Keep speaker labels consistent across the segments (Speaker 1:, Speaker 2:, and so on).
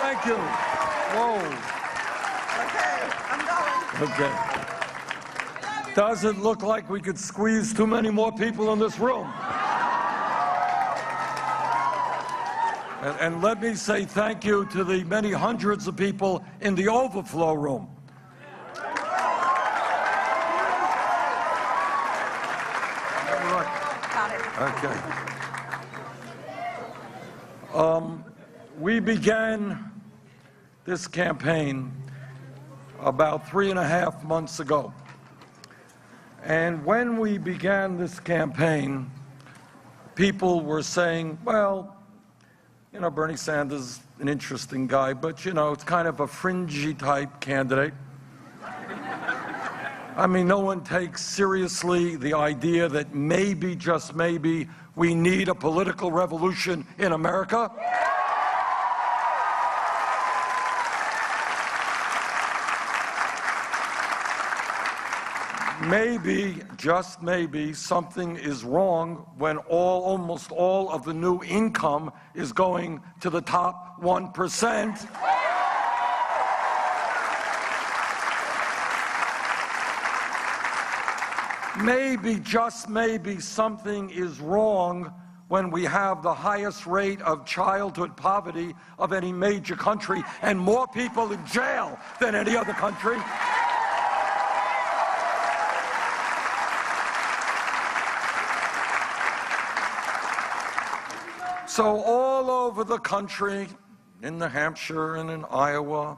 Speaker 1: Thank you. Whoa.
Speaker 2: Okay, I'm going.
Speaker 1: Okay. Doesn't look like we could squeeze too many more people in this room. And let me say thank you to the many hundreds of people in the overflow room.
Speaker 2: Got it.
Speaker 1: Okay. We began this campaign about 3.5 months ago. And when we began this campaign, people were saying, well, you know, Bernie Sanders, an interesting guy, but, you know, it's kind of a fringy type candidate. I mean, no one takes seriously the idea that maybe, just maybe, we need a political revolution in America. Maybe, just maybe, something is wrong when almost all of the new income is going to the top 1%. Maybe, just maybe, something is wrong when we have the highest rate of childhood poverty of any major country and more people in jail than any other country. So all over the country, in New Hampshire and in Iowa,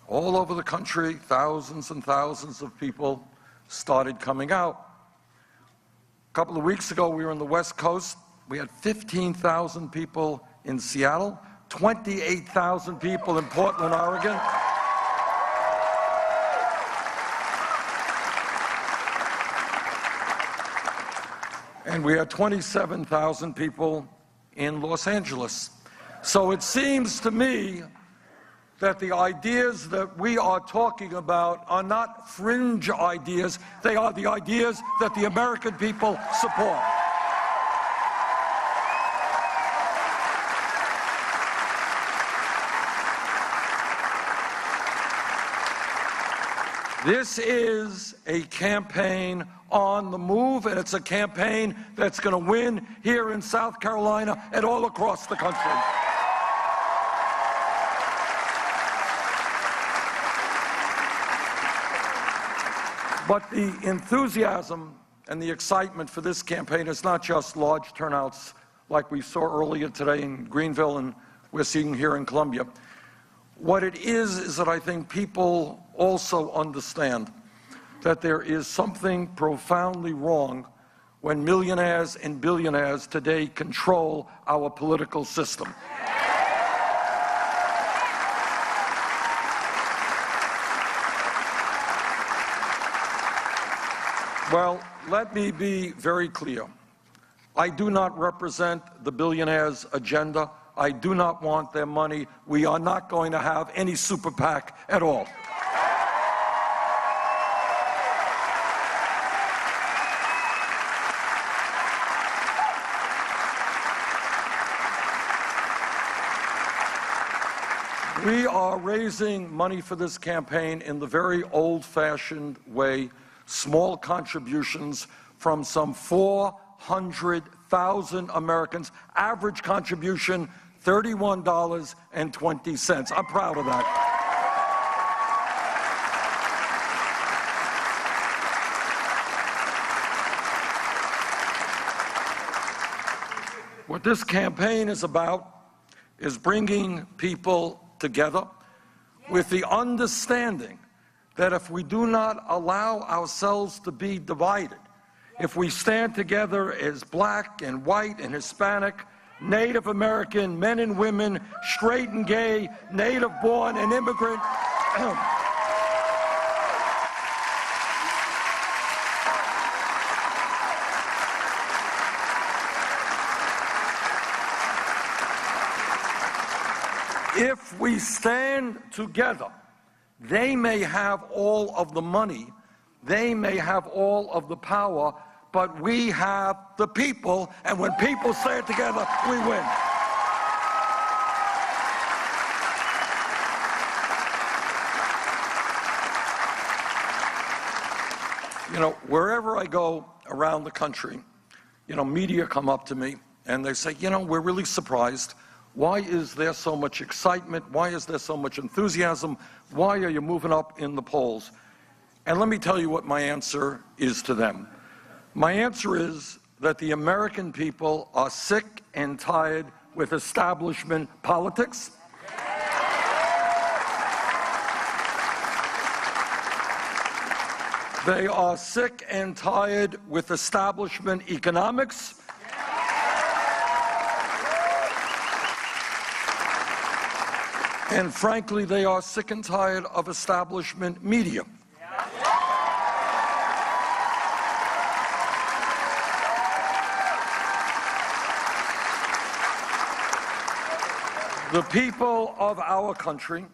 Speaker 1: all over the country, thousands and thousands of people started coming out. A couple of weeks ago, we were on the West Coast. We had 15,000 people in Seattle, 28,000 people in Portland, Oregon. And we had 27,000 people in Los Angeles. So it seems to me that the ideas that we are talking about are not fringe ideas, they are the ideas that the American people support. This is a campaign on the move, and it's a campaign that's going to win here in South Carolina and all across the country. But the enthusiasm and the excitement for this campaign is not just large turnouts like we saw earlier today in Greenville and we're seeing here in Columbia. What it is that I think people also understand that there is something profoundly wrong when millionaires and billionaires today control our political system. Well, let me be very clear. I do not represent the billionaires' agenda. I do not want their money. We are not going to have any super PAC at all. We are raising money for this campaign in the very old-fashioned way, small contributions from some 400,000 Americans. Average contribution, $31.20. I'm proud of that. What this campaign is about is bringing people together with the understanding that if we do not allow ourselves to be divided, if we stand together as black and white and Hispanic, Native American, men and women, straight and gay, native born and immigrant, if we stand together, they may have all of the money, they may have all of the power, but we have the people, and when people stand together, we win. Wherever I go around the country, media come up to me and they say, we're really surprised. Why is there so much excitement? Why is there so much enthusiasm? Why are you moving up in the polls? And let me tell you what my answer is to them. My answer is that the American people are sick and tired with establishment politics. They are sick and tired with establishment economics. And frankly, they are sick and tired of establishment media. The people of our country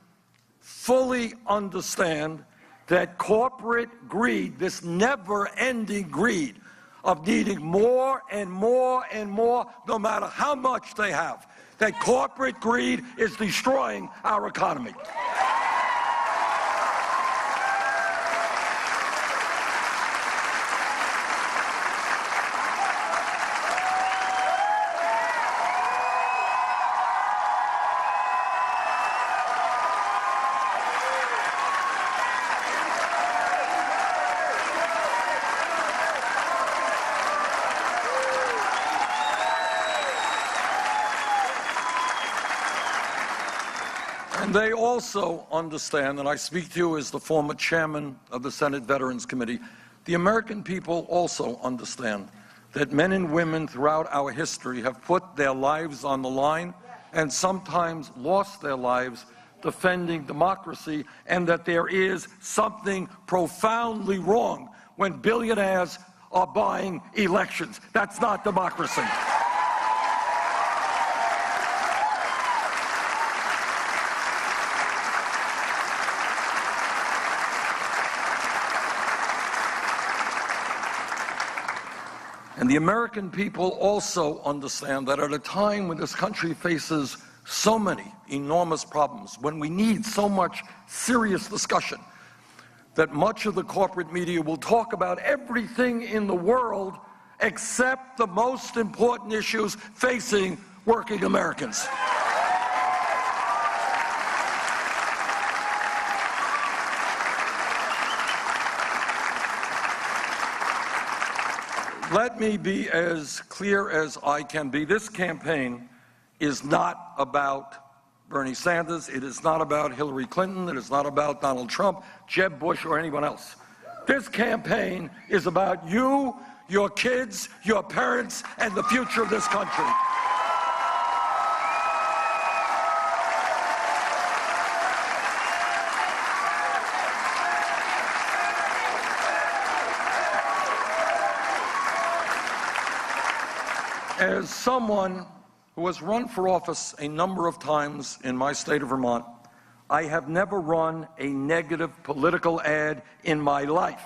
Speaker 1: fully understand that corporate greed, this never-ending greed of needing more and more and more, no matter how much they have, that corporate greed is destroying our economy. And they also understand, and I speak to you as the former chairman of the Senate Veterans Committee, the American people also understand that men and women throughout our history have put their lives on the line and sometimes lost their lives defending democracy, and that there is something profoundly wrong when billionaires are buying elections. That's not democracy. And the American people also understand that at a time when this country faces so many enormous problems, when we need so much serious discussion, that much of the corporate media will talk about everything in the world except the most important issues facing working Americans. Let me be as clear as I can be. This campaign is not about Bernie Sanders. It is not about Hillary Clinton. It is not about Donald Trump, Jeb Bush, or anyone else. This campaign is about you, your kids, your parents, and the future of this country. As someone who has run for office a number of times in my state of Vermont, I have never run a negative political ad in my life.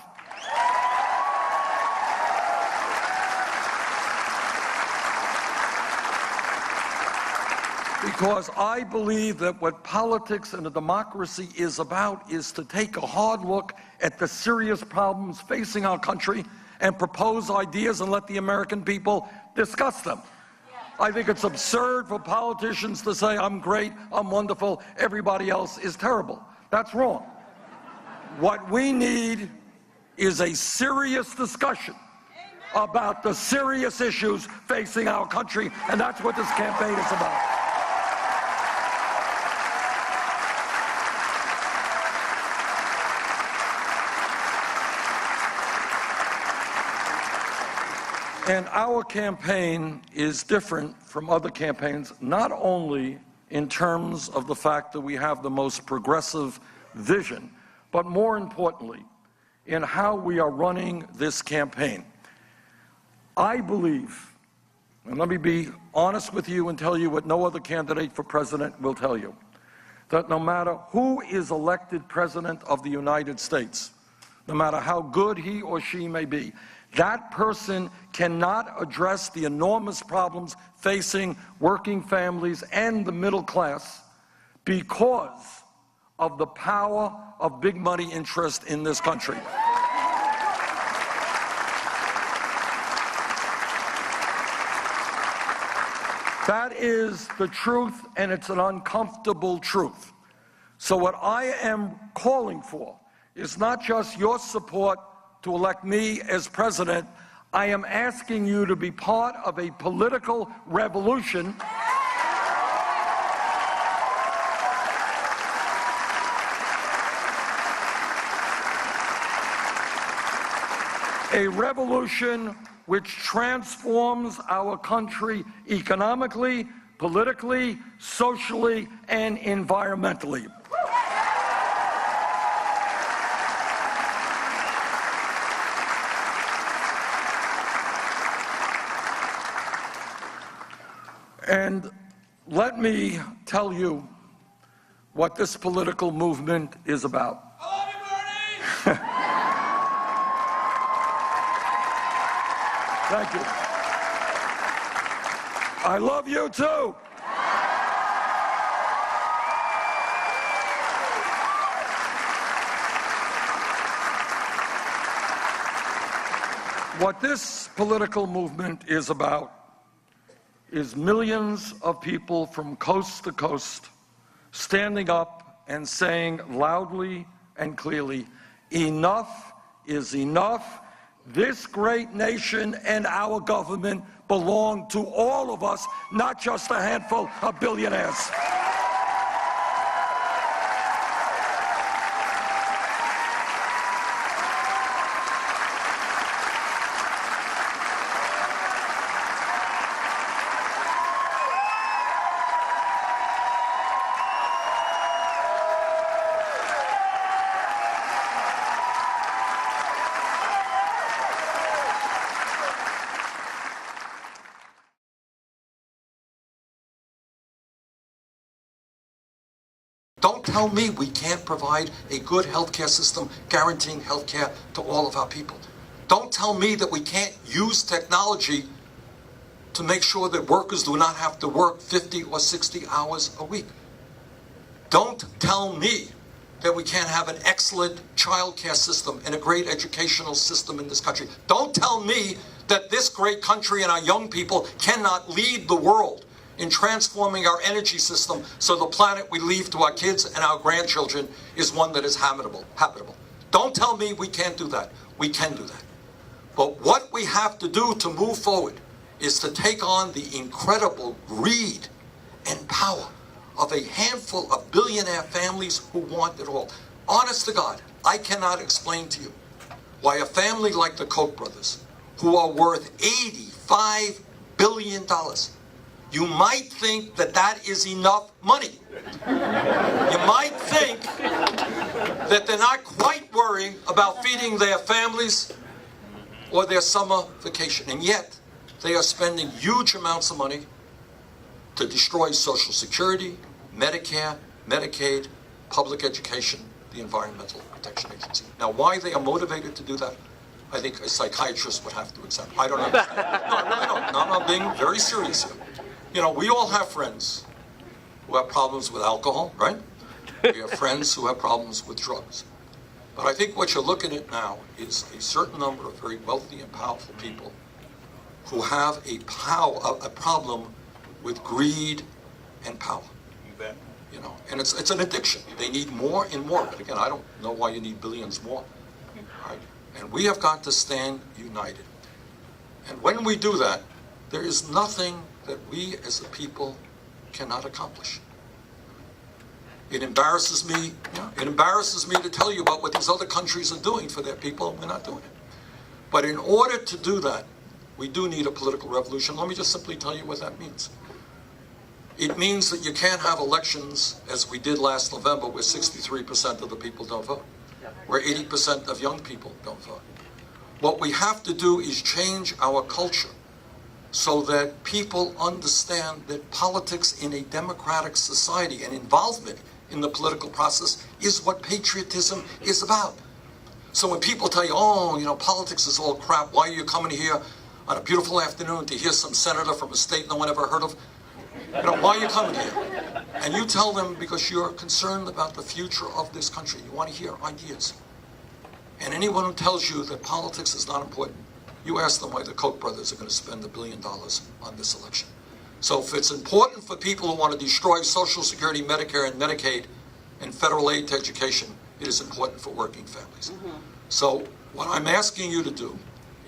Speaker 1: Because I believe that what politics and a democracy is about is to take a hard look at the serious problems facing our country and propose ideas and let the American people discuss them. I think it's absurd for politicians to say, I'm great, I'm wonderful, everybody else is terrible. That's wrong. What we need is a serious discussion about the serious issues facing our country, and that's what this campaign is about. And our campaign is different from other campaigns, not only in terms of the fact that we have the most progressive vision, but more importantly, in how we are running this campaign. I believe, and let me be honest with you and tell you what no other candidate for president will tell you, that no matter who is elected president of the United States, no matter how good he or she may be, that person cannot address the enormous problems facing working families and the middle class because of the power of big money interest in this country. That is the truth, and it's an uncomfortable truth. So what I am calling for is not just your support to elect me as president. I am asking you to be part of a political revolution which transforms our country economically, politically, socially, and environmentally. And let me tell you what this political movement is about. Thank you. I love you too. What this political movement is about is millions of people from coast to coast standing up and saying loudly and clearly, enough is enough. This great nation and our government belong to all of us, not just a handful of billionaires.
Speaker 2: Don't tell me we can't provide a good healthcare system guaranteeing healthcare to all of our people. Don't tell me that we can't use technology to make sure that workers do not have to work 50 or 60 hours a week. Don't tell me that we can't have an excellent child care system and a great educational system in this country. Don't tell me that this great country and our young people cannot lead the world in transforming our energy system so the planet we leave to our kids and our grandchildren is one that is habitable. Don't tell me we can't do that. We can do that. But what we have to do to move forward is to take on the incredible greed and power of a handful of billionaire families who want it all. Honest to God, I cannot explain to you why a family like the Koch brothers, who are worth $85 billion, you might think that that is enough money. You might think that they're not quite worrying about feeding their families or their summer vacation. And yet, they are spending huge amounts of money to destroy Social Security, Medicare, Medicaid, public education, the Environmental Protection Agency. Now, why they are motivated to do that, I think a psychiatrist would have to examine. I don't understand. No, I really don't. No, I'm being very serious here. You know, we all have friends who have problems with alcohol, right? We have friends who have problems with drugs. But I think what you're looking at now is a certain number of very wealthy and powerful people who have a problem with greed and power.
Speaker 3: You bet.
Speaker 2: You know, and it's an addiction. They need more and more. But again, I don't know why you need billions more. Right? And we have got to stand united. And when we do that, there is nothing that we as a people cannot accomplish. It embarrasses me, to tell you about what these other countries are doing for their people, and we're not doing it. But in order to do that, we do need a political revolution. Let me just simply tell you what that means. It means that you can't have elections as we did last November where 63% of the people don't vote, where 80% of young people don't vote. What we have to do is change our culture so that people understand that politics in a democratic society and involvement in the political process is what patriotism is about. So when people tell you, oh, you know, politics is all crap, why are you coming here on a beautiful afternoon to hear some senator from a state no one ever heard of? You know, why are you coming here? And you tell them because you're concerned about the future of this country. You want to hear ideas. And anyone who tells you that politics is not important, you ask them why the Koch brothers are going to spend $1 billion on this election. So if it's important for people who want to destroy Social Security, Medicare, and Medicaid, and federal aid to education, it is important for working families. So what I'm asking you to do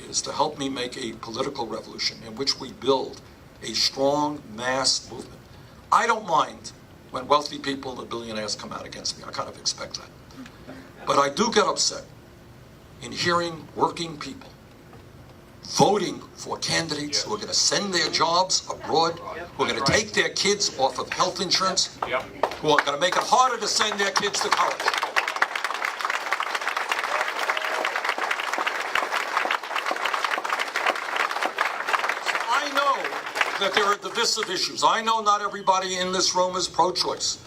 Speaker 2: is to help me make a political revolution in which we build a strong mass movement. I don't mind when wealthy people and the billionaires come out against me. I kind of expect that. But I do get upset in hearing working people voting for candidates who are going to send their jobs abroad, who are going to take their kids off of health insurance, who are going to make it harder to send their kids to college. I know that there are divisive issues. I know not everybody in this room is pro-choice.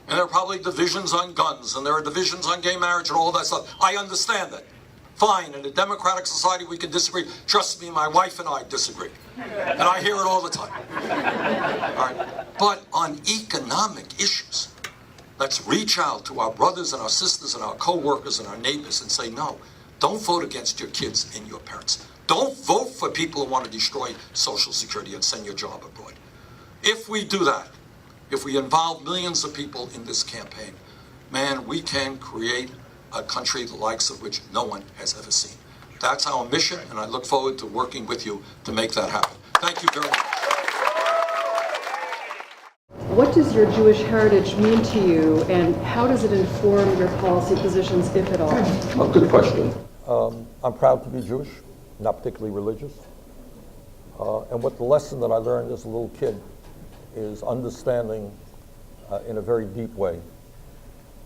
Speaker 2: And there are probably divisions on guns, and there are divisions on gay marriage and all that stuff. I understand that. Fine, in a democratic society we can disagree. Trust me, my wife and I disagree. And I hear it all the time. All right. But on economic issues, let's reach out to our brothers and our sisters and our co-workers and our neighbors and say, no, don't vote against your kids and your parents. Don't vote for people who want to destroy Social Security and send your job abroad. If we do that, if we involve millions of people in this campaign, man, we can create a country the likes of which no one has ever seen. That's our mission, and I look forward to working with you to make that happen. Thank you very much.
Speaker 3: What does your Jewish heritage mean to you, and how does it inform your policy positions, if at all?
Speaker 1: A good question. I'm proud to be Jewish, not particularly religious. And what the lesson that I learned as a little kid is understanding in a very deep way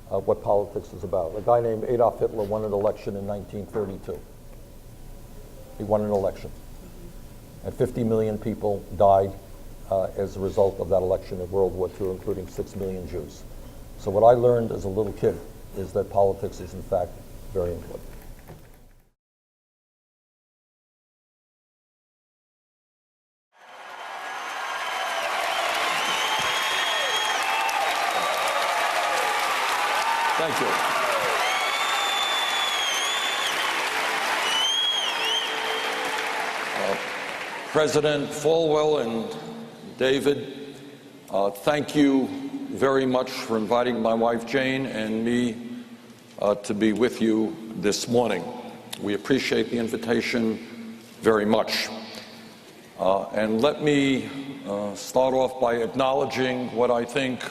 Speaker 1: what politics is about. A guy named Adolf Hitler won an election in 1932. He won an election. And 50 million people died as a result of that election in World War II, including 6 million Jews. So what I learned as a little kid is that politics is in fact very important. Thank you. President Falwell and David, thank you very much for inviting my wife Jane and me to be with you this morning. We appreciate the invitation very much. And let me start off by acknowledging what I think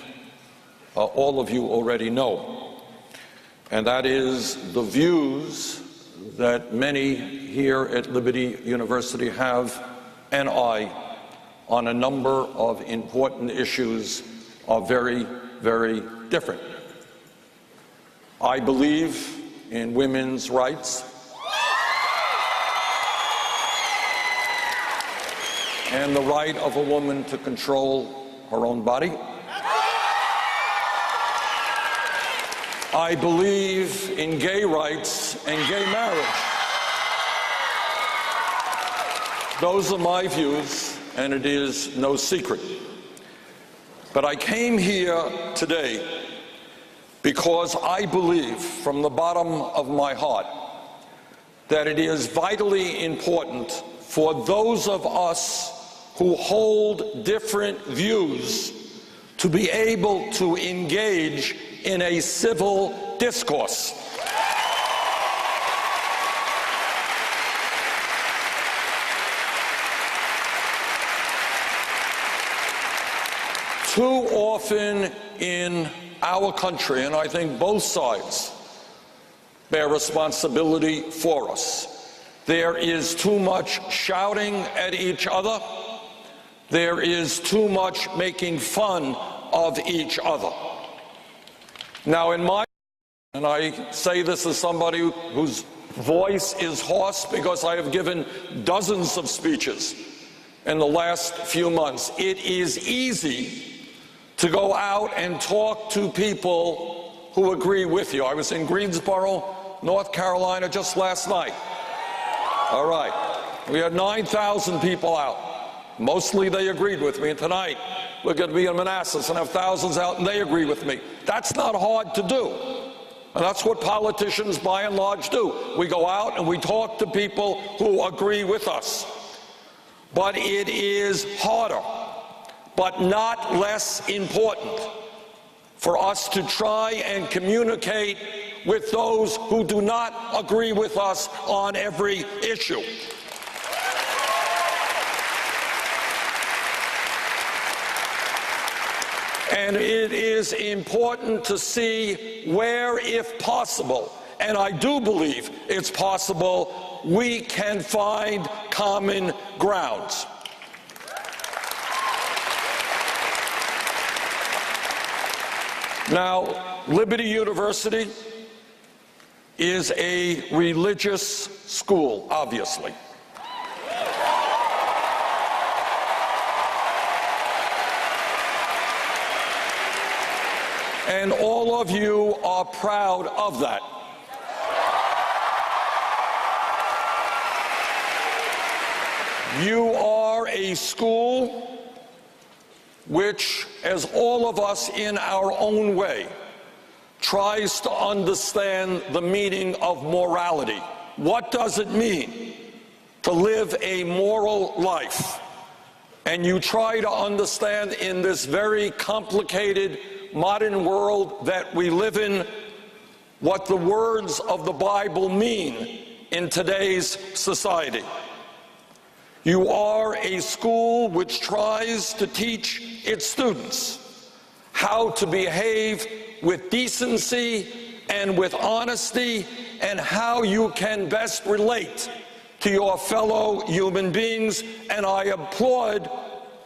Speaker 1: all of you already know, and that is the views that many here at Liberty University have, and I, on a number of important issues are very, very different. I believe in women's rights and the right of a woman to control her own body. I believe in gay rights and gay marriage. Those are my views, and it is no secret. But I came here today because I believe from the bottom of my heart that it is vitally important for those of us who hold different views to be able to engage in a civil discourse. Too often in our country, and I think both sides bear responsibility for us, there is too much shouting at each other. There is too much making fun of each other. Now, and I say this as somebody whose voice is hoarse because I have given dozens of speeches in the last few months. It is easy to go out and talk to people who agree with you. I was in Greensboro, North Carolina just last night. All right. We had 9,000 people out. Mostly they agreed with me. And tonight, we're going to be in Manassas and have thousands out, and they agree with me. That's not hard to do. And that's what politicians, by and large, do. We go out and we talk to people who agree with us. But it is harder but not less important for us to try and communicate with those who do not agree with us on every issue. And it is important to see where, if possible, and I do believe it's possible, we can find common grounds. Now, Liberty University is a religious school, obviously. And all of you are proud of that. You are a school which, as all of us in our own way, tries to understand the meaning of morality. What does it mean to live a moral life? And you try to understand in this very complicated modern world that we live in what the words of the Bible mean in today's society. You are a school which tries to teach its students how to behave with decency and with honesty, and how you can best relate to your fellow human beings, and I applaud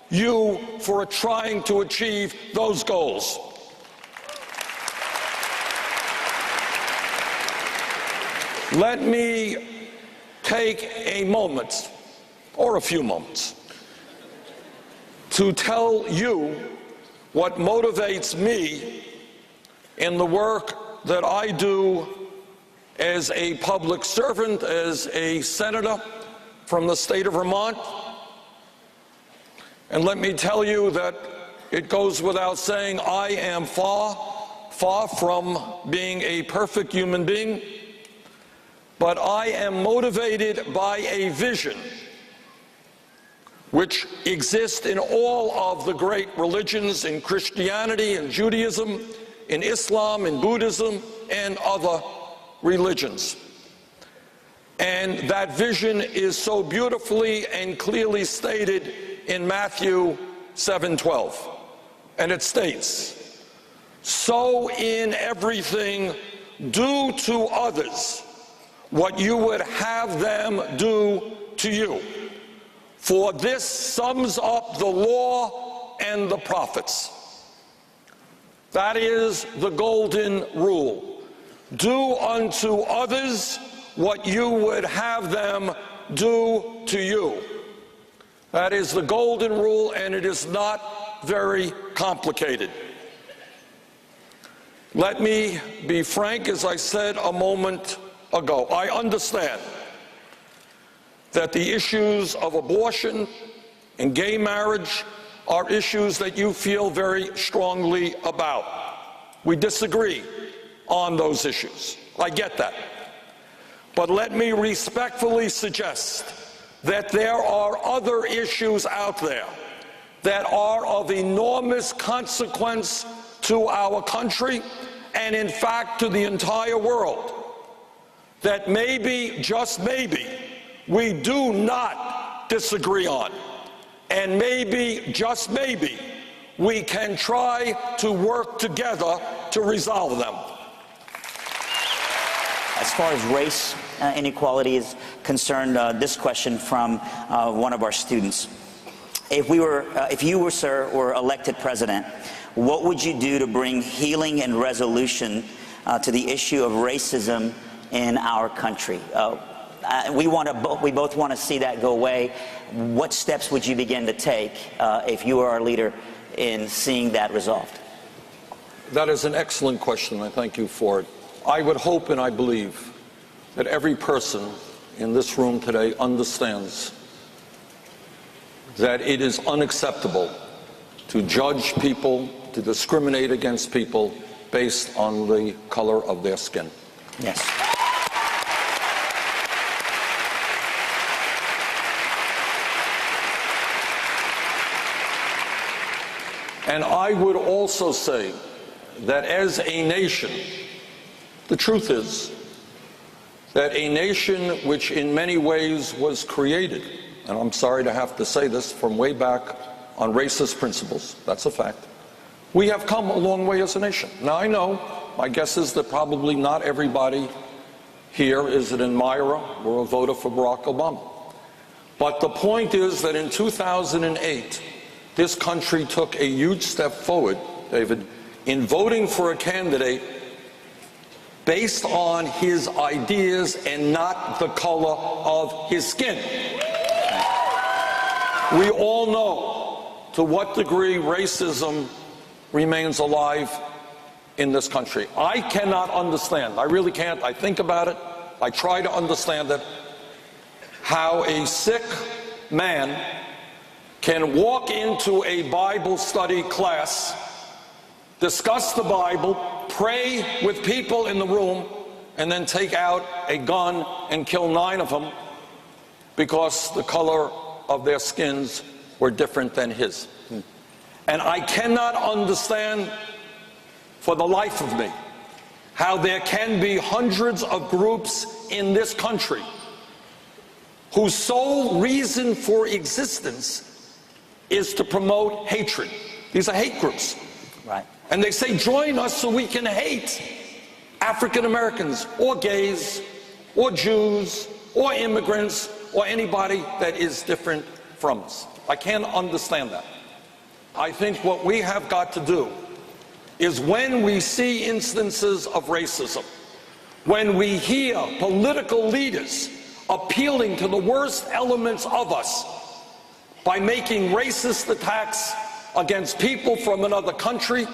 Speaker 1: you for trying to achieve those goals. Let me take a moment, or a few moments, to tell you what motivates me in the work that I do as a public servant, as a senator from the state of Vermont. And let me tell you that it goes without saying, I am far from being a perfect human being, but I am motivated by a vision which exists in all of the great religions, in Christianity and Judaism, in Islam and Buddhism and other religions. And that vision is so beautifully and clearly stated in Matthew 7:12. And it states, "So in everything do to others what you would have them do to you. For this sums up the law and the prophets." That is the golden rule. Do unto others what you would have them do to you. That is the golden rule, and it is not very complicated. Let me be frank, as I said a moment ago. I understand that the issues of abortion and gay marriage are issues that you feel very strongly about. We disagree on those issues. I get that. But let me respectfully suggest that there are other issues out there that are of enormous consequence to our country and, in fact, to the entire world, that maybe, just maybe, we do not disagree on. And maybe, just maybe, we can try to work together to resolve them.
Speaker 4: As far as race inequality is concerned, this question from one of our students. If you were, sir, were elected president, what would you do to bring healing and resolution to the issue of racism in our country? We both want to see that go away. What steps would you begin to take if you were our leader in seeing that resolved?
Speaker 1: That is an excellent question. I thank you for it. I would hope and I believe that every person in this room today understands that it is unacceptable to judge people, to discriminate against people based on the color of their skin.
Speaker 4: Yes.
Speaker 1: And I would also say that as a nation, the truth is that a nation which in many ways was created, and I'm sorry to have to say this, from way back on racist principles, that's a fact, we have come a long way as a nation. Now I know, my guess is that probably not everybody here is an admirer or a voter for Barack Obama. But the point is that in 2008, this country took a huge step forward, David, in voting for a candidate based on his ideas and not the color of his skin. We all know to what degree racism remains alive in this country. I cannot understand, I really can't, I think about it, I try to understand it, how a sick man can walk into a Bible study class, discuss the Bible, pray with people in the room, and then take out a gun and kill 9 of them because the color of their skins were different than his. And I cannot understand for the life of me how there can be hundreds of groups in this country whose sole reason for existence is to promote hatred. These are hate groups.
Speaker 4: Right.
Speaker 1: And they say, join us so we can hate African Americans or gays or Jews or immigrants or anybody that is different from us. I can't understand that. I think what we have got to do is when we see instances of racism, when we hear political leaders appealing to the worst elements of us by making racist attacks against people from another country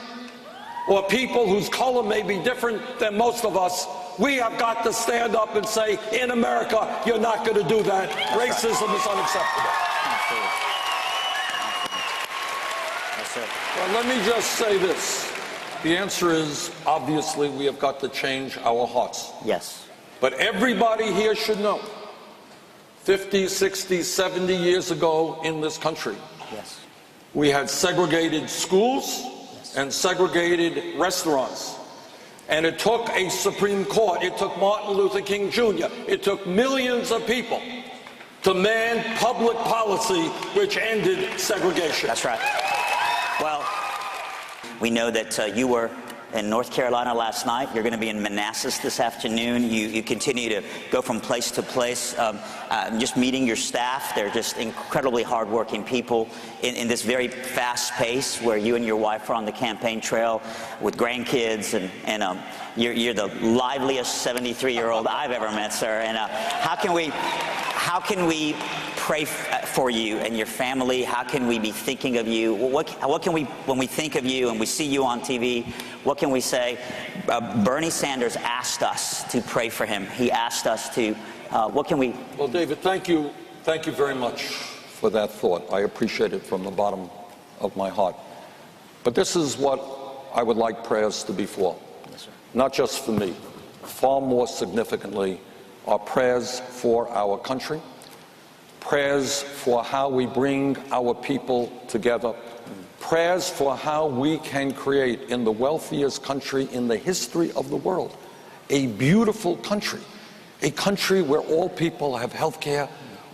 Speaker 1: or people whose color may be different than most of us, we have got to stand up and say, in America, you're not going to do that. Racism is unacceptable.
Speaker 4: Yes, sir.
Speaker 1: Well, let me just say this. The answer is, obviously, we have got to change our hearts.
Speaker 4: Yes.
Speaker 1: But everybody here should know, 50, 60, 70 years ago in this country,
Speaker 4: Yes.
Speaker 1: we had segregated schools and segregated restaurants. And it took a Supreme Court, it took Martin Luther King Jr., it took millions of people to man public policy which ended segregation.
Speaker 4: That's right. Well, we know that you were in North Carolina last night. You're going to be in Manassas this afternoon. You continue to go from place to place, just meeting your staff. They're just incredibly hardworking people in this very fast pace where you and your wife are on the campaign trail with grandkids, and you're the liveliest 73-year-old I've ever met, sir. And how can we pray for you and your family? How can we be thinking of you? What can we, when we think of you and we see you on TV, what can we say? Bernie Sanders asked us to pray for him. He asked us to, what can we?
Speaker 1: Well, David, thank you very much for that thought. I appreciate it from the bottom of my heart. But this is what I would like prayers to be for.
Speaker 4: Yes, sir.
Speaker 1: Not just for me. Far more significantly, are prayers for our country, prayers for how we bring our people together, prayers for how we can create in the wealthiest country in the history of the world a beautiful country, a country where all people have health care,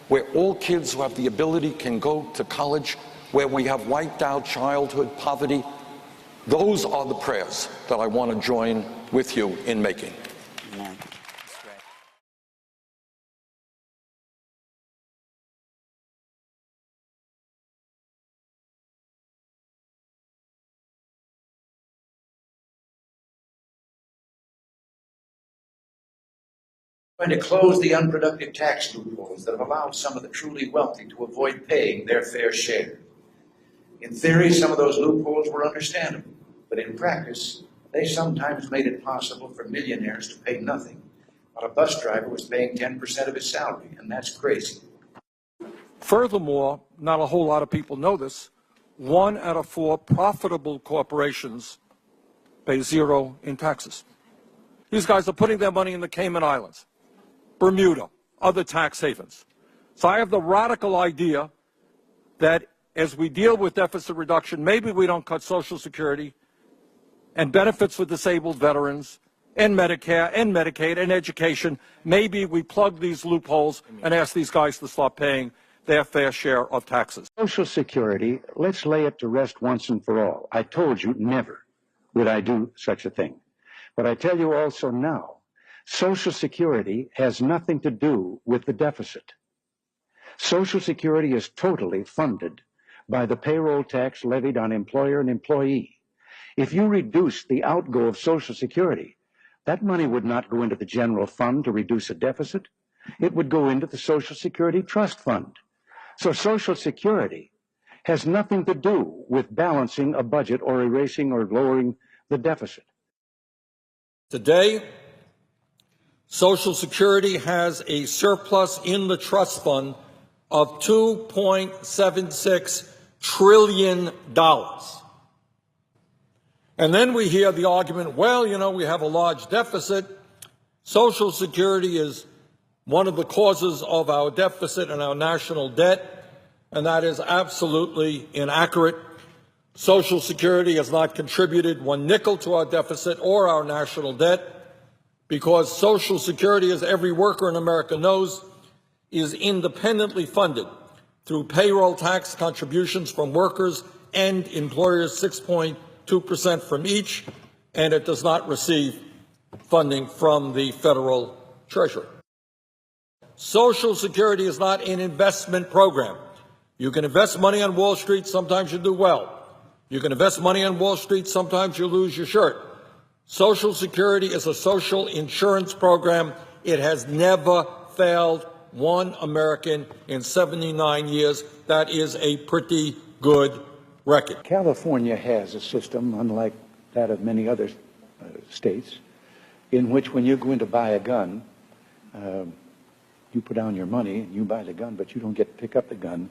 Speaker 1: where all kids who have the ability can go to college, where we have wiped out childhood poverty. Those are the prayers that I want to join with you in making.
Speaker 4: Amen.
Speaker 5: Going to close the unproductive tax loopholes that have allowed some of the truly wealthy to avoid paying their fair share. In theory, some of those loopholes were understandable, but in practice, they sometimes made it possible for millionaires to pay nothing, while a bus driver was paying 10% of his salary, and that's crazy.
Speaker 1: Furthermore, not a whole lot of people know this, 1 out of 4 profitable corporations pay 0 in taxes. These guys are putting their money in the Cayman Islands, Bermuda, other tax havens. So I have the radical idea that as we deal with deficit reduction, maybe we don't cut Social Security and benefits for disabled veterans and Medicare and Medicaid and education. Maybe we plug these loopholes and ask these guys to stop paying their fair share of taxes.
Speaker 6: Social Security, let's lay it to rest once and for all. I told you never would I do such a thing. But I tell you also now, Social Security has nothing to do with the deficit. Social Security is totally funded by the payroll tax levied on employer and employee. If you reduce the outgo of Social Security, that money would not go into the general fund to reduce a deficit. It would go into the Social Security Trust Fund. So Social Security has nothing to do with balancing a budget or erasing or lowering the deficit.
Speaker 1: Today, Social Security has a surplus in the trust fund of $2.76 trillion. And then we hear the argument, well, you know, we have a large deficit. Social Security is one of the causes of our deficit and our national debt, and that is absolutely inaccurate. Social Security has not contributed one nickel to our deficit or our national debt, because Social Security, as every worker in America knows, is independently funded through payroll tax contributions from workers and employers, 6.2% from each, and it does not receive funding from the federal treasury. Social Security is not an investment program. You can invest money on Wall Street, sometimes you do well. You can invest money on Wall Street, sometimes you lose your shirt. Social Security is a social insurance program. It has never failed one American in 79 years. That is a pretty good record.
Speaker 6: California has a system, unlike that of many other states, in which when you go in to buy a gun, you put down your money and you buy the gun, but you don't get to pick up the gun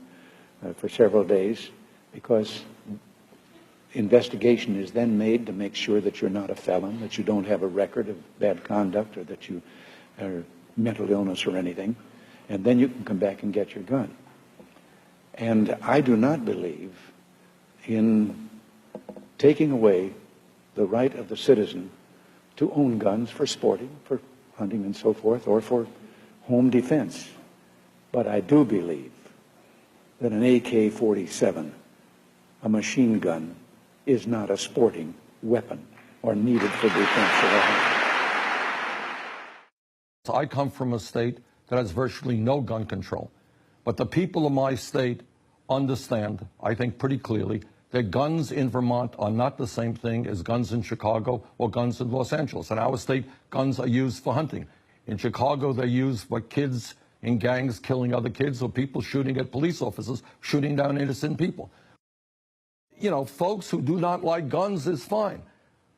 Speaker 6: for several days, because investigation is then made to make sure that you're not a felon, that you don't have a record of bad conduct, or that you are mental illness or anything, and then you can come back and get your gun. And I do not believe in taking away the right of the citizen to own guns for sporting, for hunting and so forth, or for home defense. But I do believe that an AK-47, a machine gun, is not a sporting weapon or needed for defense of a home.
Speaker 1: I come from a state that has virtually no gun control, but the people of my state understand, I think pretty clearly, that guns in Vermont are not the same thing as guns in Chicago or guns in Los Angeles. In our state, guns are used for hunting. In Chicago, they're used for kids in gangs killing other kids, or people shooting at police officers, shooting down innocent people. You know, folks who do not like guns is fine.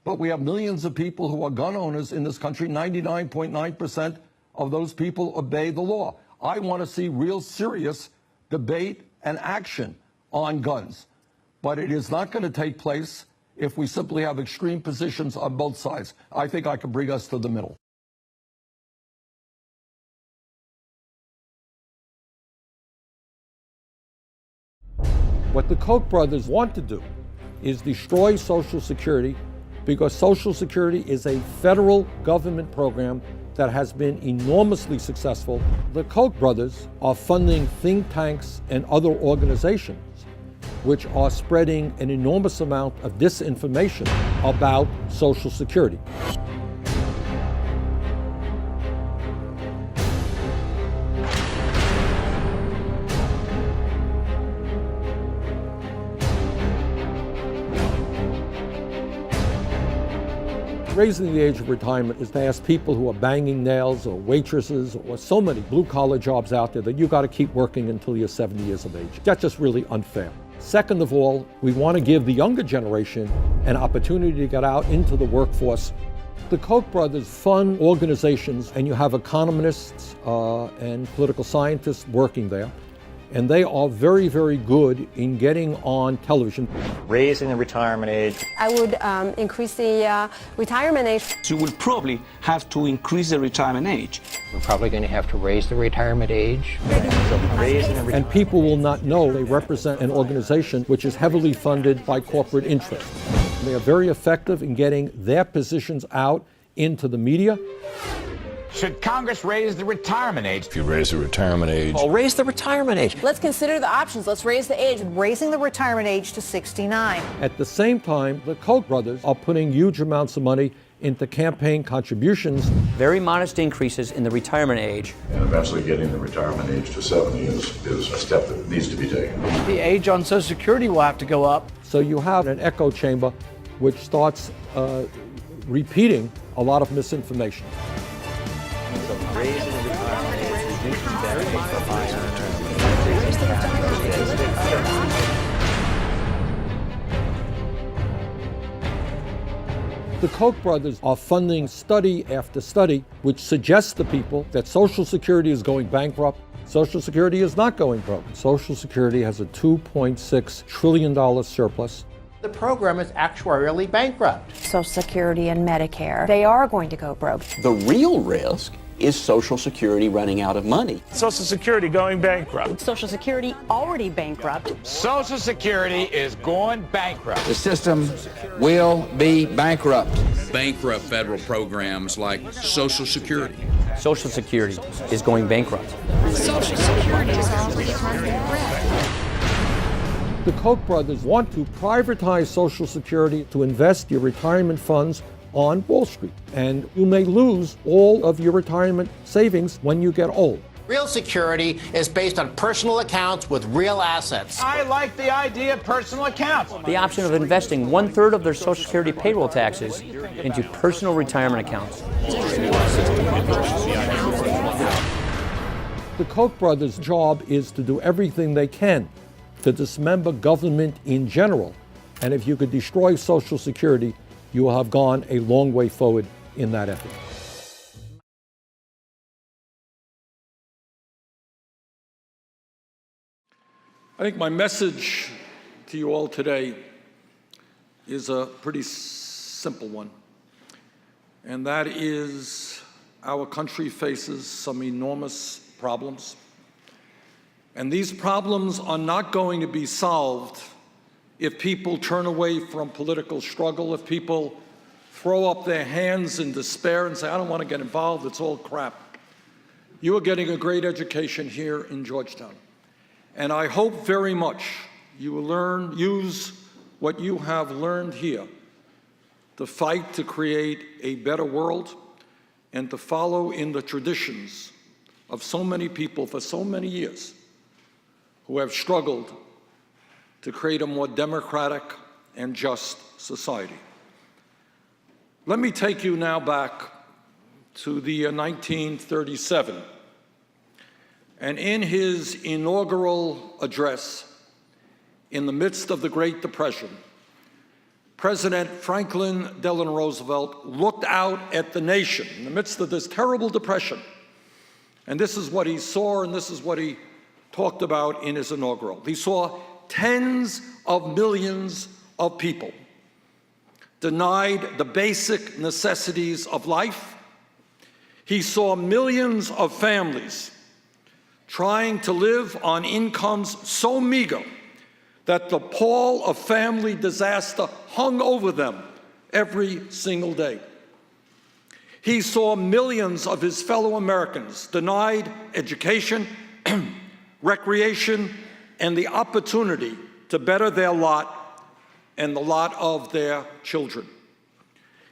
Speaker 1: But we have millions of people who are gun owners in this country. 99.9% of those people obey the law. I want to see real serious debate and action on guns. But it is not going to take place if we simply have extreme positions on both sides. I think I can bring us to the middle. What the Koch brothers want to do is destroy Social Security, because Social Security is a federal government program that has been enormously successful. The Koch brothers are funding think tanks and other organizations which are spreading an enormous amount of disinformation about Social Security. Raising the age of retirement is to ask people who are banging nails or waitresses or so many blue-collar jobs out there that you got to keep working until you're 70 years of age. That's just really unfair. Second of all, we want to give the younger generation an opportunity to get out into the workforce. The Koch brothers fund organizations, and you have economists and political scientists working there.
Speaker 7: and they are very, very good in getting on television.
Speaker 8: Raising the retirement age.
Speaker 9: I would increase the retirement age.
Speaker 10: You will probably have to increase the retirement age.
Speaker 11: We're probably going to have to raise the retirement age.
Speaker 7: And people will not know they represent an organization which is heavily funded by corporate interests. They are very effective in getting their positions out into the media.
Speaker 12: Should Congress raise the retirement age?
Speaker 13: If you raise the retirement age.
Speaker 11: Well, raise the retirement age.
Speaker 9: Let's consider the options. Let's raise the age. Raising the retirement age to 69.
Speaker 7: At the same time, the Koch brothers are putting huge amounts of money into campaign contributions.
Speaker 11: Very modest increases in the retirement age.
Speaker 13: And eventually getting the retirement age to 70 is a step that needs to be taken.
Speaker 14: The age on Social Security will have to go up.
Speaker 7: So you have an echo chamber which starts repeating a lot of misinformation.
Speaker 8: Raising the retirement age, reducing benefits for higher
Speaker 7: The Koch brothers are funding study after study which suggests to people that Social Security is going bankrupt. Social Security is not going broke. Social Security has a $2.6 trillion surplus.
Speaker 11: The program is actuarially bankrupt.
Speaker 9: Social Security and Medicare, they are going to go broke.
Speaker 10: The real risk is Social Security running out of money.
Speaker 12: Social Security going bankrupt.
Speaker 9: Social Security already bankrupt.
Speaker 12: Social Security is going bankrupt.
Speaker 14: The system will be bankrupt.
Speaker 15: Bankrupt federal programs like Social Security.
Speaker 11: Social Security is going bankrupt.
Speaker 9: Social Security is already running red.
Speaker 7: The Koch brothers want to privatize Social Security to invest your retirement funds on Wall Street. And you may lose all of your retirement savings when you get old.
Speaker 11: Real security is based on personal accounts with real assets.
Speaker 12: I like the idea of personal accounts.
Speaker 11: The option of investing 1/3 of their Social Security payroll taxes into personal retirement accounts.
Speaker 7: The Koch brothers' job is to do everything they can to dismember government in general. And if you could destroy Social Security, you will have gone a long way forward in that effort. I think my message to you all today is a pretty simple one, and that is our country faces some enormous problems, and these problems are not going to be solved if people turn away from political struggle, if people throw up their hands in despair and say, I don't want to get involved, it's all crap. You are getting a great education here in Georgetown. And I hope very much you will use what you have learned here to fight to create a better world and to follow in the traditions of so many people for so many years who have struggled to create a more democratic and just society. Let me take you now back to the year 1937. And in his inaugural address, in the midst of the Great Depression, President Franklin Delano Roosevelt looked out at the nation in the midst of this terrible depression. And this is what he saw, and this is what he talked about in his inaugural. He saw tens of millions of people denied the basic necessities of life. He saw millions of families trying to live on incomes so meager that the pall of family disaster hung over them every single day. He saw millions of his fellow Americans denied education, recreation, and the opportunity to better their lot and the lot of their children.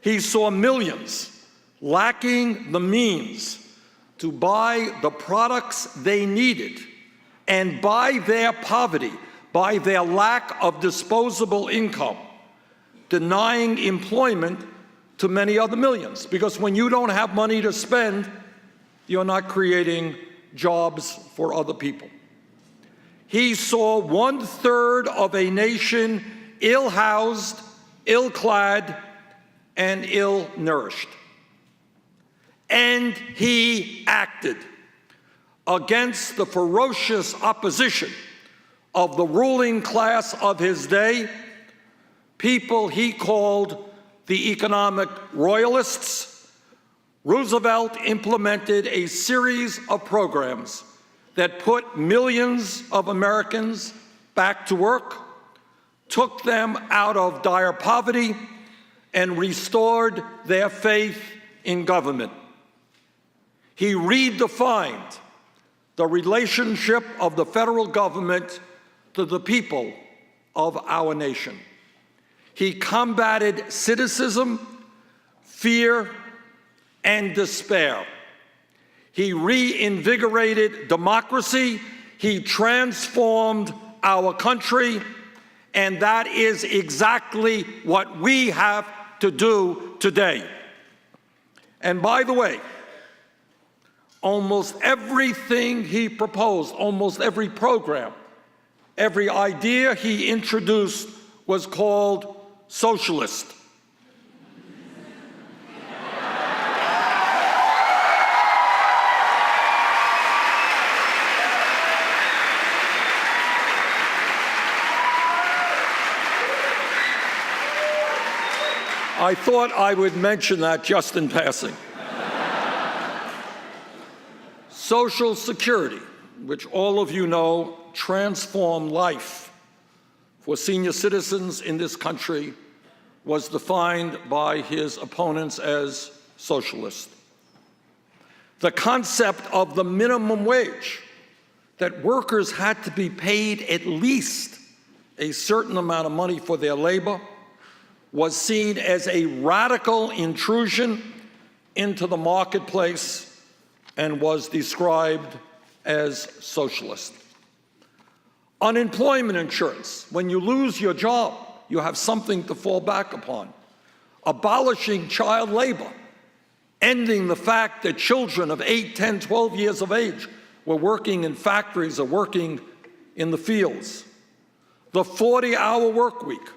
Speaker 7: He saw millions lacking the means to buy the products they needed, and by their poverty, by their lack of disposable income, denying employment to many other millions. Because when you don't have money to spend, you're not creating jobs for other people. He saw 1/3 of a nation ill-housed, ill-clad, and ill-nourished. And he acted. against the ferocious opposition of the ruling class of his day, people he called the economic royalists, Roosevelt implemented a series of programs that put millions of Americans back to work, took them out of dire poverty, and restored their faith in government. He redefined the relationship of the federal government to the people of our nation. He combated cynicism, fear, and despair. He reinvigorated democracy. He transformed our country, and that is exactly what we have to do today. And by the way, almost everything he proposed, almost every program, every idea he introduced was called socialist. I thought I would mention that just in passing. Social Security, which all of you know transformed life for senior citizens in this country, was defined by his opponents as socialist. The concept of the minimum wage, that workers had to be paid at least a certain amount of money for their labor, was seen as a radical intrusion into the marketplace and was described as socialist. Unemployment insurance, when you lose your job, you have something to fall back upon. Abolishing child labor, ending the fact that children of 8, 10, 12 years of age were working in factories or working in the fields. The 40-hour work week,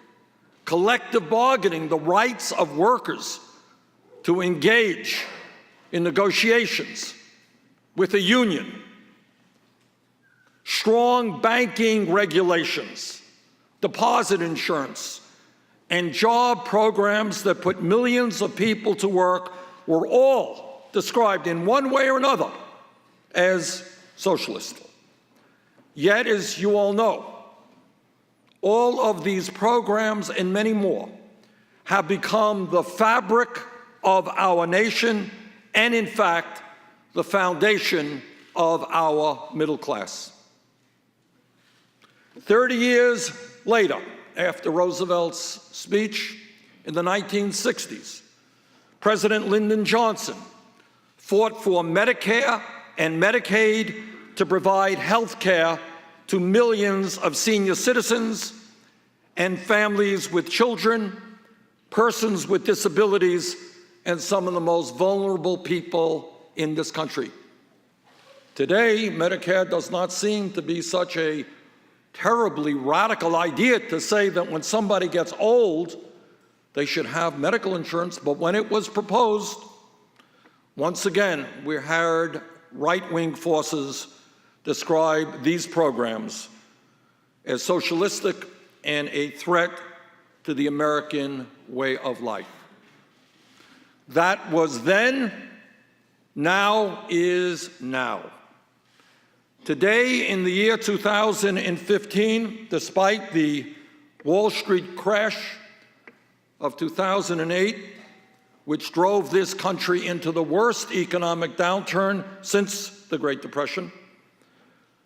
Speaker 7: collective bargaining, the rights of workers to engage in negotiations with a union, strong banking regulations, deposit insurance, and job programs that put millions of people to work were all described in one way or another as socialist. Yet, as you all know, all of these programs and many more have become the fabric of our nation and, in fact, the foundation of our middle class. 30 years later, after Roosevelt's speech in the 1960s, President Lyndon Johnson fought for Medicare and Medicaid to provide health care to millions of senior citizens and families with children, persons with disabilities, and some of the most vulnerable people in this country. Today, Medicare does not seem to be such a terribly radical idea to say that when somebody gets old, they should have medical insurance, but when it was proposed, once again, we heard right-wing forces describe these programs as socialistic and a threat to the American way of life. That was then, now is now. Today, in the year 2015, despite the Wall Street crash of 2008, which drove this country into the worst economic downturn since the Great Depression,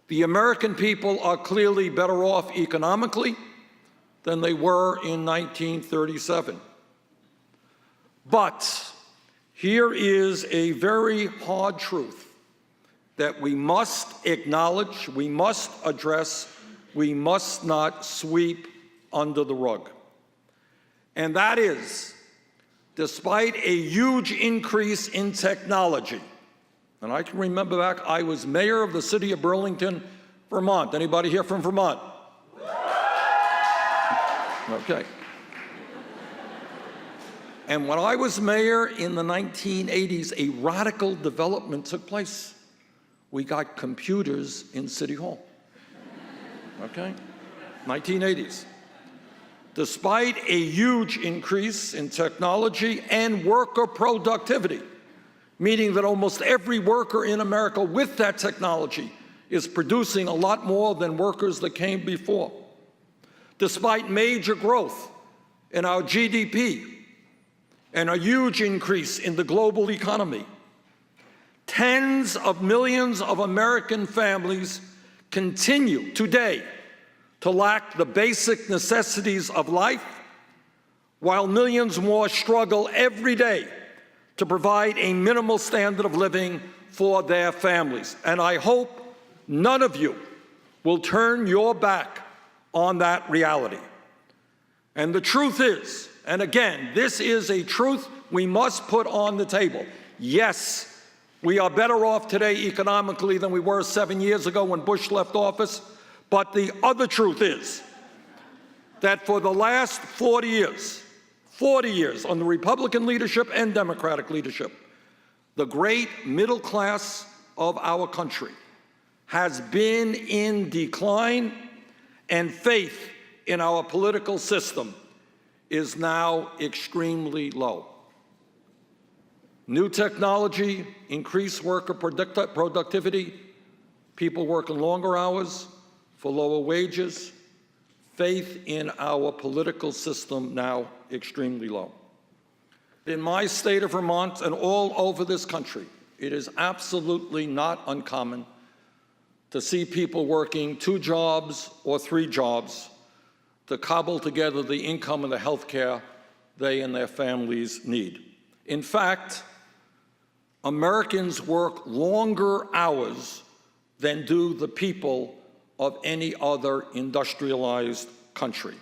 Speaker 7: the American people are clearly better off economically than they were in 1937. But here is a very hard truth that we must acknowledge, we must address, we must not sweep under the rug. And that is, despite a huge increase in technology, and I can remember back, I was mayor of the city of Burlington, Vermont. Anybody here from Vermont? Okay. And when I was mayor in the 1980s, a radical development took place we got computers in City Hall. Okay? 1980s. Despite a huge increase in technology and worker productivity, meaning that almost every worker in America with that technology is producing a lot more than workers that came before. Despite major growth in our GDP and a huge increase in the global economy, tens of millions of American families continue today to lack the basic necessities of life, while millions more struggle every day to provide a minimal standard of living for their families. And I hope none of you will turn your back on that reality. And the truth is, and again, this is a truth we must put on the table. Yes, we are better off today economically than we were 7 years ago when Bush left office. But the other truth is that for the last 40 years under Republican leadership and Democratic leadership, the great middle class of our country has been in decline, and faith in our political system is now extremely low. New technology, increased worker productivity, people working longer hours for lower wages, faith in our political system now extremely low. In my state of Vermont and all over this country, it is absolutely not uncommon to see people working 2 jobs or 3 jobs to cobble together the income and the health care they and their families need. In fact, Americans work longer hours than do the people of any other industrialized country.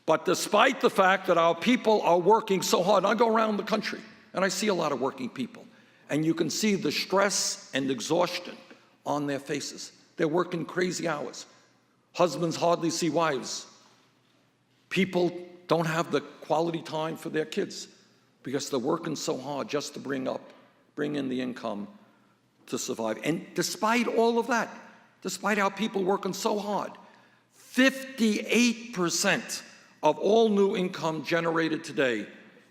Speaker 7: But despite the fact that our people are working so hard, I go around the country and I see a lot of working people, and you can see the stress and exhaustion on their faces. They're working crazy hours. Husbands hardly see wives. People don't have the quality time for their kids because they're working so hard just to bring in the income to survive. And despite all of that, despite our people working so hard, 58% of all new income generated today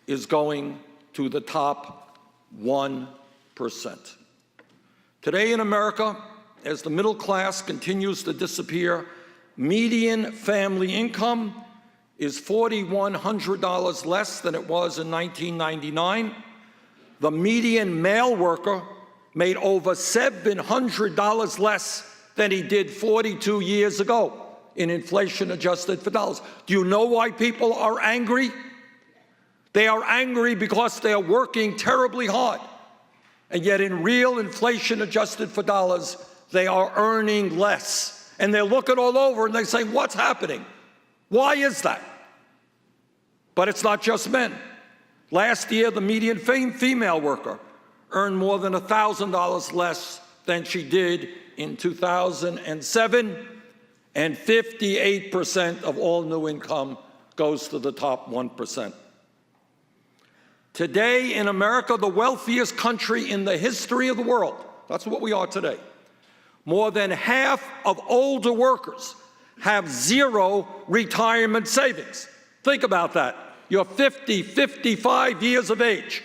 Speaker 7: is going to the top 1%. Today in America, as the middle class continues to disappear, median family income is $4,100 less than it was in 1999. The median male worker made over $700 less than he did 42 years ago in inflation adjusted for dollars. Do you know why people are angry? They are angry because they are working terribly hard. And yet in real inflation adjusted for dollars, they are earning less. And they're looking all over and they say, what's happening? Why is that? But it's not just men. Last year, the median female worker earned more than $1,000 less than she did in 2007, and 58% of all new income goes to the top 1%. Today in America, the wealthiest country in the history of the world, that's what we are today, more than half of older workers have 0 retirement savings. Think about that. You're 50, 55 years of age,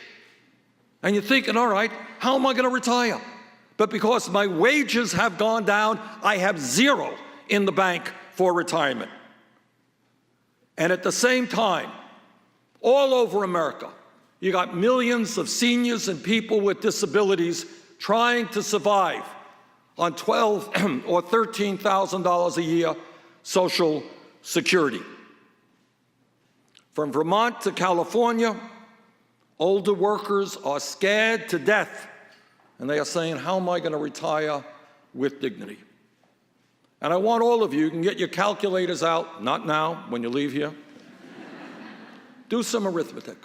Speaker 7: and you're thinking, all right, how am I going to retire? But because my wages have gone down, I have 0 in the bank for retirement. And at the same time, all over America, you got millions of seniors and people with disabilities trying to survive on $12,000 or $13,000 a year Social Security. From Vermont to California, older workers are scared to death, and they are saying, how am I going to retire with dignity? And I want all of you can get your calculators out, not now, when you leave here. Do some arithmetic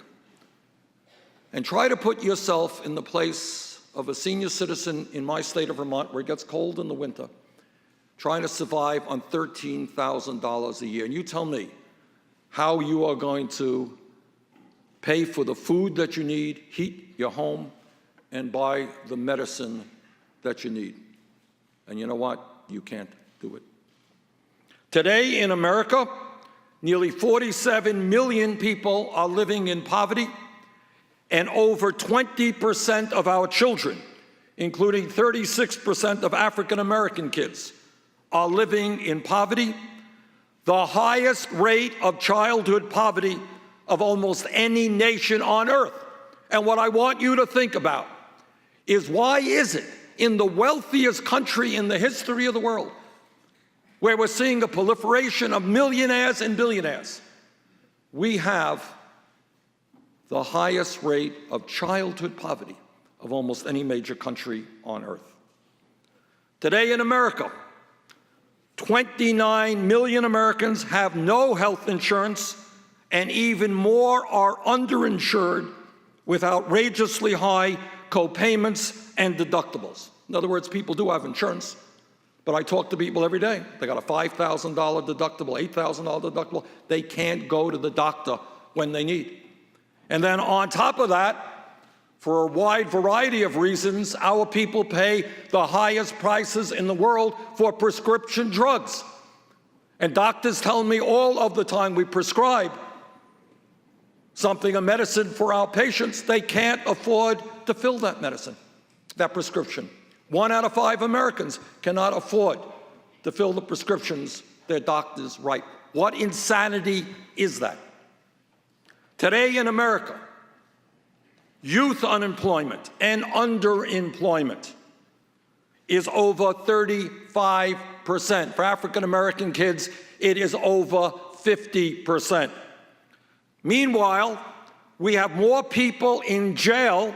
Speaker 7: and try to put yourself in the place of a senior citizen in my state of Vermont, where it gets cold in the winter, trying to survive on $13,000 a year. And you tell me how you are going to pay for the food that you need, heat your home, and buy the medicine that you need. And you know what? You can't do it. Today in America, nearly 47 million people are living in poverty, and over 20% of our children, including 36% of African American kids, are living in poverty, the highest rate of childhood poverty of almost any nation on earth. And what I want you to think about is, why is it in the wealthiest country in the history of the world, where we're seeing a proliferation of millionaires and billionaires, we have the highest rate of childhood poverty of almost any major country on earth? Today in America, 29 million Americans have no health insurance, and even more are underinsured with outrageously high co-payments and deductibles. In other words, people do have insurance, but I talk to people every day. They got a $5,000 deductible, $8,000 deductible. They can't go to the doctor when they need. And then on top of that, for a wide variety of reasons, our people pay the highest prices in the world for prescription drugs. And doctors tell me all of the time we prescribe something, a medicine for our patients, they can't afford to fill that medicine, that prescription. 1 out of 5 Americans cannot afford to fill the prescriptions their doctors write. What insanity is that? Today in America, youth unemployment and underemployment is over 35%. For African American kids, it is over 50%. Meanwhile, we have more people in jail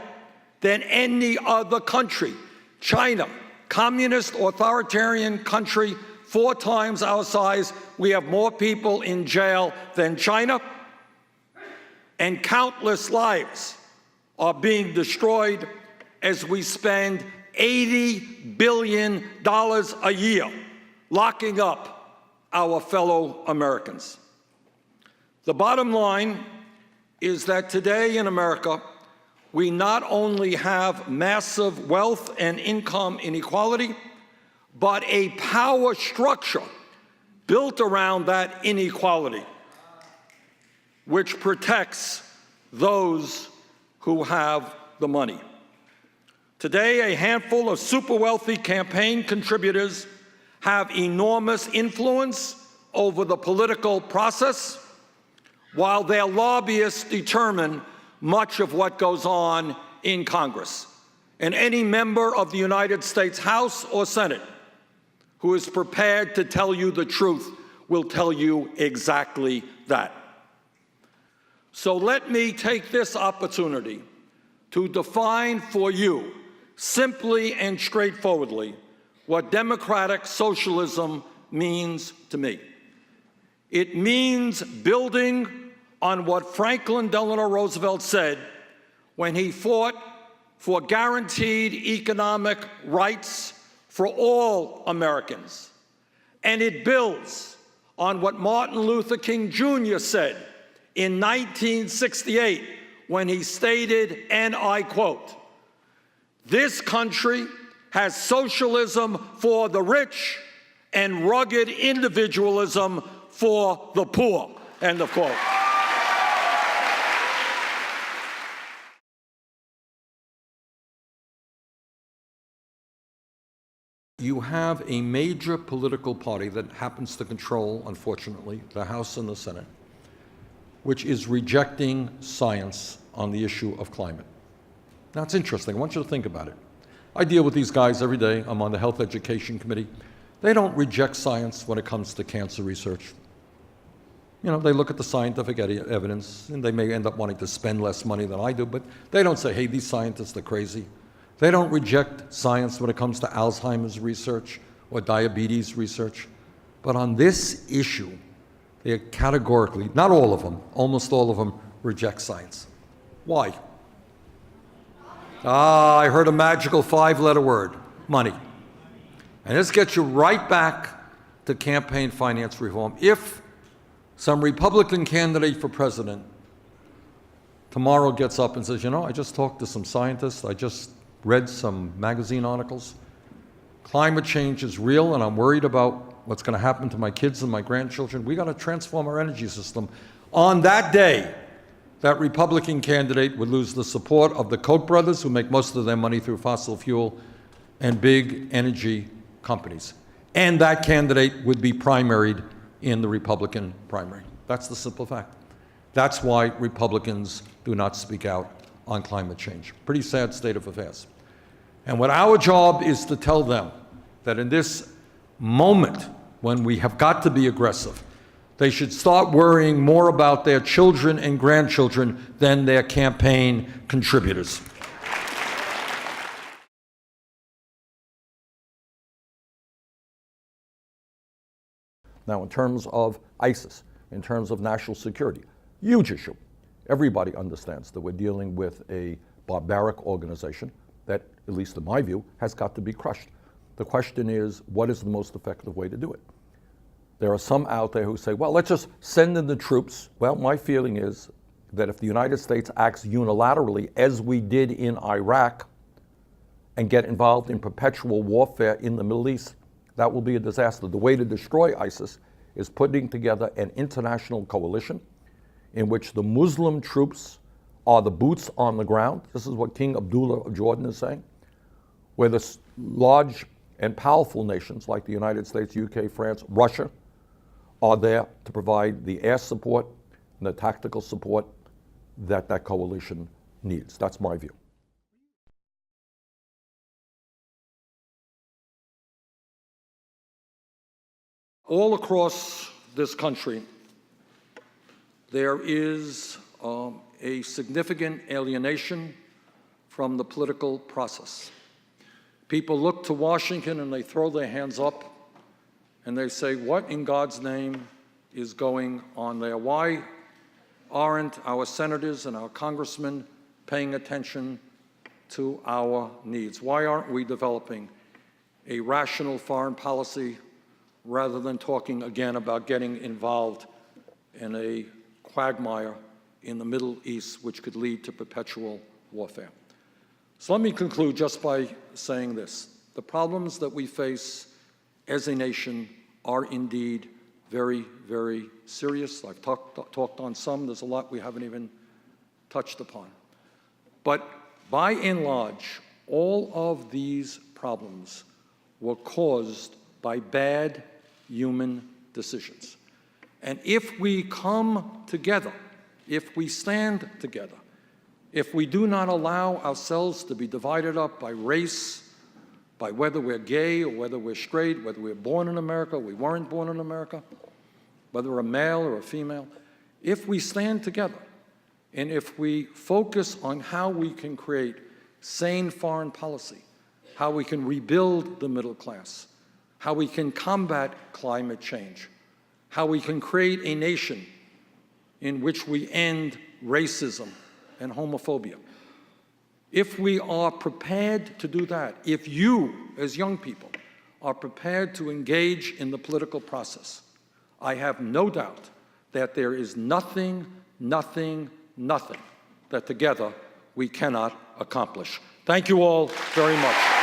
Speaker 7: than any other country. China, communist authoritarian country, 4 times our size, we have more people in jail than China, and countless lives are being destroyed as we spend $80 billion a year locking up our fellow Americans. The bottom line is that today in America, we not only have massive wealth and income inequality, but a power structure built around that inequality, which protects those who have the money. Today, a handful of super wealthy campaign contributors have enormous influence over the political process, while their lobbyists determine much of what goes on in Congress. And any member of the United States House or Senate who is prepared to tell you the truth will tell you exactly that. So let me take this opportunity to define for you, simply and straightforwardly, what democratic socialism means to me. It means building on what Franklin Delano Roosevelt said when he fought for guaranteed economic rights for all Americans. And it builds on what Martin Luther King Jr. said in 1968 when he stated, and I quote, "This country has socialism for the rich and rugged individualism for the poor," end of quote. You have a major political party that happens to control, unfortunately, the House and the Senate, which is rejecting science on the issue of climate. Now, it's interesting. I want you to think about it. I deal with these guys every day. I'm on the Health Education Committee. They don't reject science when it comes to cancer research. You know, they look at the scientific evidence, and they may end up wanting to spend less money than I do, but they don't say, hey, these scientists are crazy. They don't reject science when it comes to Alzheimer's research or diabetes research. But on this issue, they categorically, not all of them, almost all of them, reject science. Why? I heard a magical 5-letter word, money. And this gets you right back to campaign finance reform. If some Republican candidate for president tomorrow gets up and says, you know, I just talked to some scientists, I just read some magazine articles, Climate change is real, and I'm worried about what's going to happen to my kids and my grandchildren. We got to transform our energy system. On that day, that Republican candidate would lose the support of the Koch brothers, who make most of their money through fossil fuel, and big energy companies. And that candidate would be primaried in the Republican primary. That's the simple fact. That's why Republicans do not speak out on climate change. Pretty sad state of affairs. And what our job is to tell them that in this moment when we have got to be aggressive, they should start worrying more about their children and grandchildren than their campaign contributors. Now, in terms of ISIS, in terms of national security, huge issue. Everybody understands that we're dealing with a barbaric organization that, at least in my view, has got to be crushed. The question is, what is the most effective way to do it? There are some out there who say, well, let's just send in the troops. Well, my feeling is that if the United States acts unilaterally, as we did in Iraq, and get involved in perpetual warfare in the Middle East, that will be a disaster. The way to destroy ISIS is putting together an international coalition in which the Muslim troops are the boots on the ground. This is what King Abdullah of Jordan is saying, where the large and powerful nations like the United States, UK, France, Russia are there to provide the air support and the tactical support that that coalition needs. That's my view. All across this country, there is a significant alienation from the political process. People look to Washington and they throw their hands up and they say, what in God's name is going on there? Why aren't our senators and our congressmen paying attention to our needs? Why aren't we developing a rational foreign policy rather than talking again about getting involved in a quagmire in the Middle East, which could lead to perpetual warfare? So let me conclude just by saying this. The problems that we face as a nation are indeed very, very serious. I've talked on some. There's a lot we haven't even touched upon. But by and large, all of these problems were caused by bad human decisions. And if we come together, if we stand together, if we do not allow ourselves to be divided up by race, by whether we're gay or whether we're straight, whether we're born in America or we weren't born in America, whether we're a male or a female, if we stand together and if we focus on how we can create sane foreign policy, how we can rebuild the middle class, how we can combat climate change, how we can create a nation in which we end racism and homophobia. If we are prepared to do that, if you, as young people, are prepared to engage in the political process, I have no doubt that there is nothing that together we cannot accomplish. Thank you all very much.